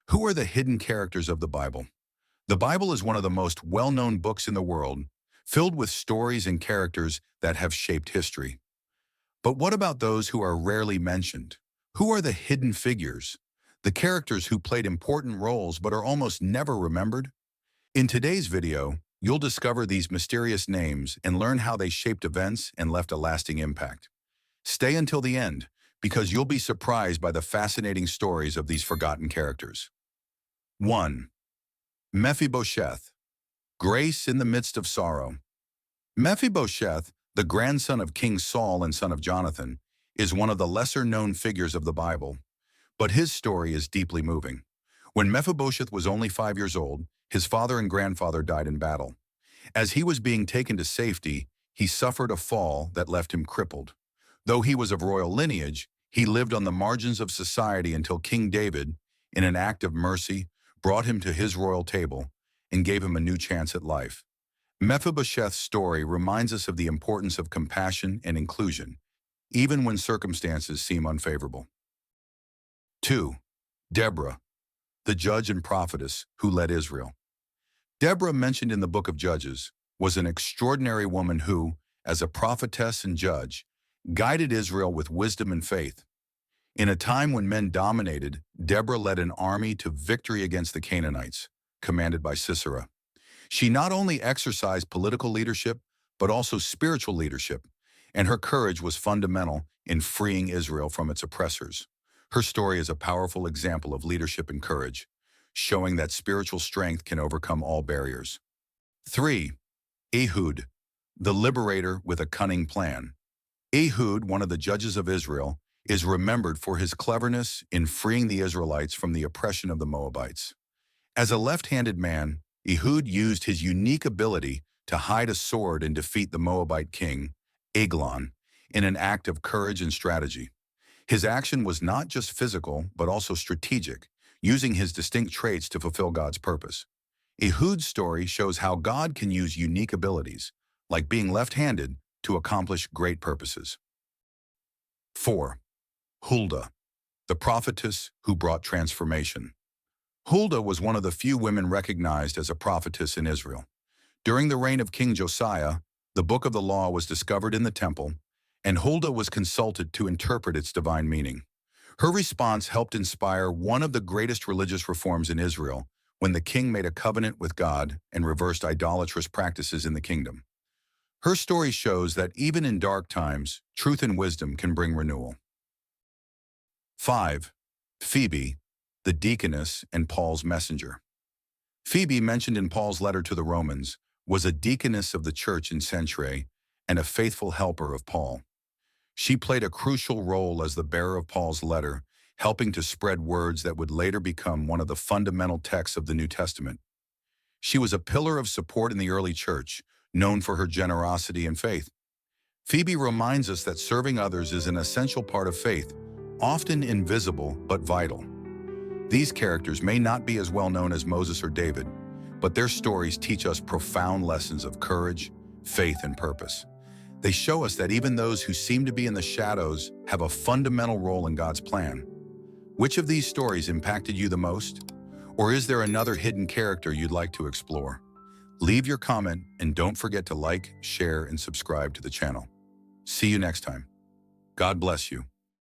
Who are the hidden characters of the Bible? The Bible is one of the most well-known books in the world, filled with stories and characters that have shaped history. But what about those who are rarely mentioned? Who are the hidden figures? The characters who played important roles but are almost never remembered? In today's video, you'll discover these mysterious names and learn how they shaped events and left a lasting impact. Stay until the end, because you'll be surprised by the fascinating stories of these forgotten characters. 1. Mephibosheth, grace in the midst of sorrow. Mephibosheth, the grandson of King Saul and son of Jonathan, is one of the lesser-known figures of the Bible, but his story is deeply moving. When Mephibosheth was only 5 years old, his father and grandfather died in battle. As he was being taken to safety, he suffered a fall that left him crippled. Though he was of royal lineage, he lived on the margins of society until King David, in an act of mercy, brought him to his royal table and gave him a new chance at life. Mephibosheth's story reminds us of the importance of compassion and inclusion, even when circumstances seem unfavorable. 2. Deborah, the judge and prophetess who led Israel. Deborah, mentioned in the book of Judges, was an extraordinary woman who, as a prophetess and judge, guided Israel with wisdom and faith. In a time when men dominated, Deborah led an army to victory against the Canaanites, commanded by Sisera. She not only exercised political leadership, but also spiritual leadership, and her courage was fundamental in freeing Israel from its oppressors. Her story is a powerful example of leadership and courage, showing that spiritual strength can overcome all barriers. 3. Ehud, the liberator with a cunning plan. Ehud, one of the judges of Israel, is remembered for his cleverness in freeing the Israelites from the oppression of the Moabites. As a left-handed man, Ehud used his unique ability to hide a sword and defeat the Moabite king, Eglon, in an act of courage and strategy. His action was not just physical, but also strategic, using his distinct traits to fulfill God's purpose. Ehud's story shows how God can use unique abilities, like being left-handed, to accomplish great purposes. 4. Huldah, the prophetess who brought transformation. Huldah was one of the few women recognized as a prophetess in Israel. During the reign of King Josiah, the Book of the Law was discovered in the temple, and Huldah was consulted to interpret its divine meaning. Her response helped inspire one of the greatest religious reforms in Israel, when the king made a covenant with God and reversed idolatrous practices in the kingdom. Her story shows that even in dark times, truth and wisdom can bring renewal. 5. Phoebe, the deaconess and Paul's messenger. Phoebe, mentioned in Paul's letter to the Romans, was a deaconess of the church in Cenchreae and a faithful helper of Paul. She played a crucial role as the bearer of Paul's letter, helping to spread words that would later become one of the fundamental texts of the New Testament. She was a pillar of support in the early church, known for her generosity and faith. Phoebe reminds us that serving others is an essential part of faith, often invisible but vital. These characters may not be as well known as Moses or David, but their stories teach us profound lessons of courage, faith, and purpose. They show us that even those who seem to be in the shadows have a fundamental role in God's plan. Which of these stories impacted you the most? Or is there another hidden character you'd like to explore? Leave your comment and don't forget to like, share, and subscribe to the channel. See you next time. God bless you.